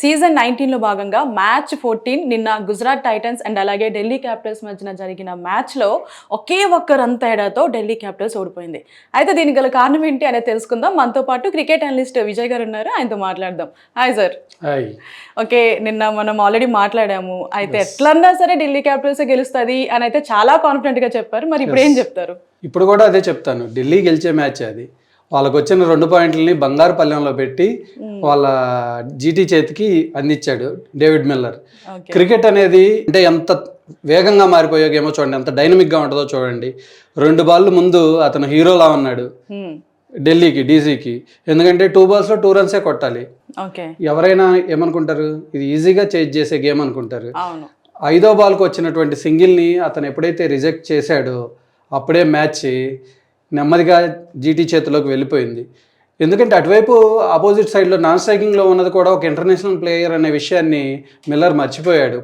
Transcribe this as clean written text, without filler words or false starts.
Season 19లో భాగంగా match 14 నిన్న Gujarat Titans and అలాగే ఢిల్లీ క్యాపిటల్స్ మధ్యన జరిగిన మ్యాచ్లో ఒకే ఒక్క రన్ తేడాతో ఢిల్లీ క్యాపిటల్స్ ఓడిపోయింది. అయితే దీనికి గల కారణం ఏంటి అనేది తెలుసుకుందాం. మనతో పాటు క్రికెట్ అనలిస్ట్ విజయ్ గారు ఉన్నారు, ఆయనతో మాట్లాడదాం. Hi sir. హాయ్. ఓకే, నిన్న మనం ఆల్రెడీ మాట్లాడాము. అయితే ఎట్లన్నా సరే ఢిల్లీ క్యాపిటల్స్ గెలుస్తుంది అని అయితే చాలా కాన్ఫిడెంట్గా చెప్పారు. మరి ఇప్పుడు ఏం చెప్తారు? ఇప్పుడు కూడా అదే చెప్తాను, ఢిల్లీ గెలిచే మ్యాచ్ అది. వాళ్ళకు వచ్చిన 2 పాయింట్లని బంగారు పల్లెంలో పెట్టి వాళ్ళ జీటీ చేతికి అందించాడు డేవిడ్ మిల్లర్. క్రికెట్ అనేది అంటే ఎంత వేగంగా మారిపోయే గేమో చూడండి, ఎంత డైనమిక్గా ఉంటుందో చూడండి. 2 బాళ్ళు ముందు అతను హీరోలా ఉన్నాడు ఢిల్లీకి, డీసీకి. ఎందుకంటే 2 బాల్స్లో 2 రన్సే కొట్టాలి. ఎవరైనా ఏమనుకుంటారు, ఇది ఈజీగా చేజ్ చేసే గేమ్ అనుకుంటారు. 5వ బాల్కి వచ్చినటువంటి సింగిల్ని అతను ఎప్పుడైతే రిజెక్ట్ చేశాడో అప్పుడే మ్యాచ్ నెమ్మదిగా జీటీ చేతిలోకి వెళ్ళిపోయింది. ఎందుకంటే అటువైపు ఆపోజిట్ సైడ్లో నాన్ స్ట్రైకింగ్లో ఉన్నది కూడా ఒక ఇంటర్నేషనల్ ప్లేయర్ అనే విషయాన్ని మిల్లర్ మర్చిపోయాడు.